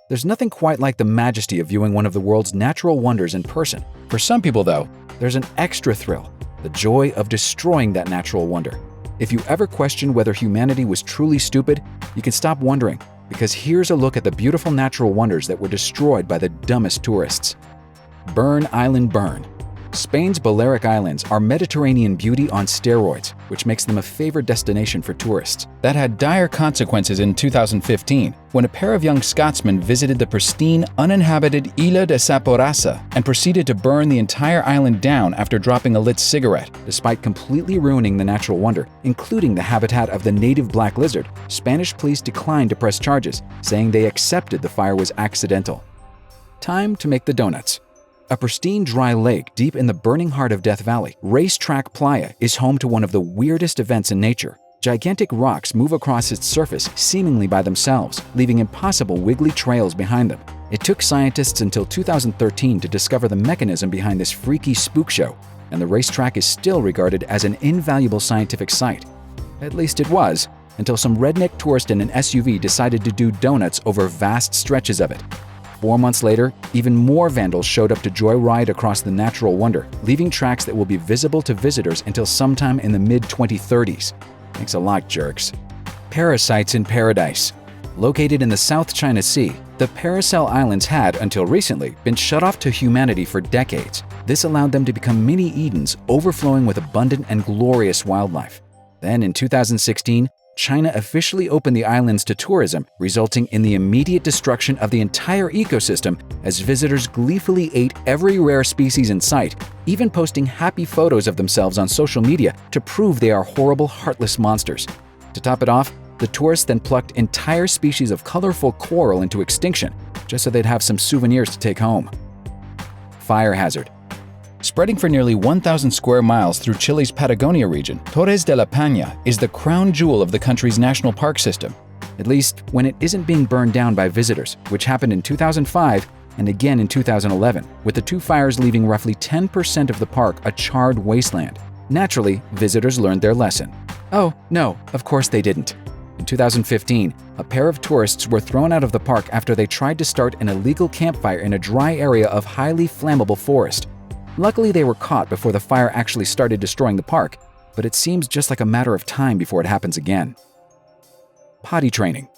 There's nothing quite like the majesty of viewing one of the world's natural wonders in person. For some people, though, there's an extra thrill, the joy of destroying that natural wonder. If you ever question whether humanity was truly stupid, you can stop wondering, because here's a look at the beautiful natural wonders that were destroyed by the dumbest tourists. Burn Island Burn. Spain's Balearic Islands are Mediterranean beauty on steroids, which makes them a favorite destination for tourists. That had dire consequences in 2015, when a pair of young Scotsmen visited the pristine, uninhabited Isla de Saporasa and proceeded to burn the entire island down after dropping a lit cigarette. Despite completely ruining the natural wonder, including the habitat of the native black lizard, Spanish police declined to press charges, saying they accepted the fire was accidental. Time to make the donuts. A pristine dry lake deep in the burning heart of Death Valley, Racetrack Playa is home to one of the weirdest events in nature. Gigantic rocks move across its surface seemingly by themselves, leaving impossible wiggly trails behind them. It took scientists until 2013 to discover the mechanism behind this freaky spook show, and the racetrack is still regarded as an invaluable scientific site. At least it was, until some redneck tourist in an SUV decided to do donuts over vast stretches of it. 4 months later, even more vandals showed up to joyride across the natural wonder, leaving tracks that will be visible to visitors until sometime in the mid-2030s. Thanks a lot, jerks. Parasites in Paradise. Located in the South China Sea, the Paracel Islands had, until recently, been shut off to humanity for decades. This allowed them to become mini Edens, overflowing with abundant and glorious wildlife. Then, in 2016, China officially opened the islands to tourism, resulting in the immediate destruction of the entire ecosystem as visitors gleefully ate every rare species in sight, even posting happy photos of themselves on social media to prove they are horrible, heartless monsters. To top it off, the tourists then plucked entire species of colorful coral into extinction, just so they'd have some souvenirs to take home. Fire hazard. Spreading for nearly 1,000 square miles through Chile's Patagonia region, Torres de la Paña is the crown jewel of the country's national park system, at least when it isn't being burned down by visitors, which happened in 2005 and again in 2011, with the two fires leaving roughly 10% of the park a charred wasteland. Naturally, visitors learned their lesson. Oh, no, of course they didn't. In 2015, a pair of tourists were thrown out of the park after they tried to start an illegal campfire in a dry area of highly flammable forest. Luckily, they were caught before the fire actually started destroying the park, but it seems just like a matter of time before it happens again. Potty training.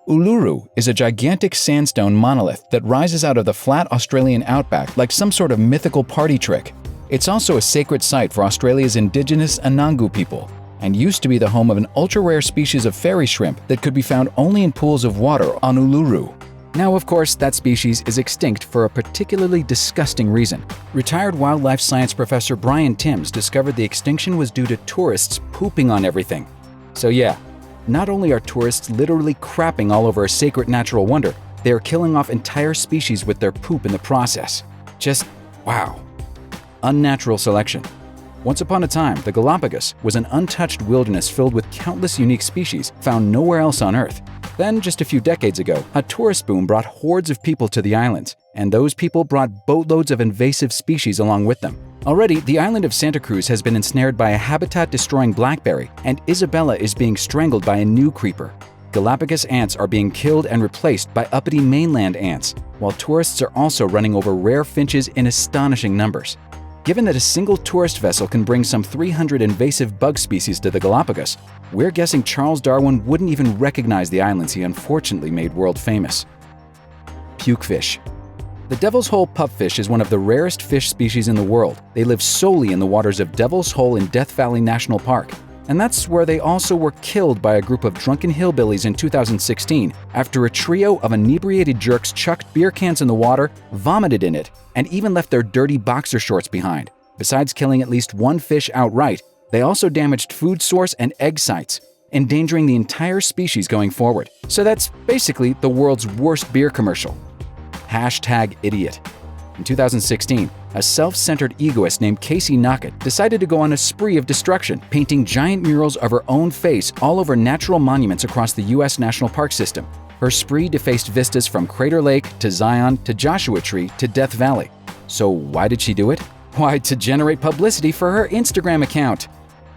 Uluru is a gigantic sandstone monolith that rises out of the flat Australian outback like some sort of mythical party trick. It's also a sacred site for Australia's indigenous Anangu people, and used to be the home of an ultra-rare species of fairy shrimp that could be found only in pools of water on Uluru. Now, of course, that species is extinct for a particularly disgusting reason. Retired wildlife science professor Brian Timms discovered the extinction was due to tourists pooping on everything. So yeah, not only are tourists literally crapping all over a sacred natural wonder, they are killing off entire species with their poop in the process. Just wow. Unnatural selection. Once upon a time, the Galapagos was an untouched wilderness filled with countless unique species found nowhere else on Earth. Then, just a few decades ago, a tourist boom brought hordes of people to the islands, and those people brought boatloads of invasive species along with them. Already, the island of Santa Cruz has been ensnared by a habitat-destroying blackberry, and Isabella is being strangled by a new creeper. Galapagos ants are being killed and replaced by uppity mainland ants, while tourists are also running over rare finches in astonishing numbers. Given that a single tourist vessel can bring some 300 invasive bug species to the Galapagos, we're guessing Charles Darwin wouldn't even recognize the islands he unfortunately made world famous. Pukefish. The Devil's Hole pupfish is one of the rarest fish species in the world. They live solely in the waters of Devil's Hole in Death Valley National Park. And that's where they also were killed by a group of drunken hillbillies in 2016 after a trio of inebriated jerks chucked beer cans in the water, vomited in it, and even left their dirty boxer shorts behind. Besides killing at least one fish outright, they also damaged food source and egg sites, endangering the entire species going forward. So that's basically the world's worst beer commercial. #idiot. In 2016, a self-centered egoist named Casey Knockett decided to go on a spree of destruction, painting giant murals of her own face all over natural monuments across the U.S. National Park System. Her spree defaced vistas from Crater Lake to Zion to Joshua Tree to Death Valley. So why did she do it? Why, to generate publicity for her Instagram account.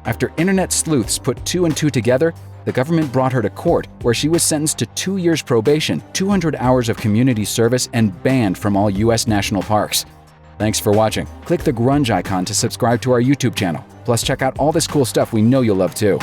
After internet sleuths put two and two together, The government brought her to court, where she was sentenced to 2 years probation, 200 hours of community service, and banned from all U.S. national parks. Thanks for watching. Click the grunge icon to subscribe to our YouTube channel. Plus, check out all this cool stuff we know you'll love too.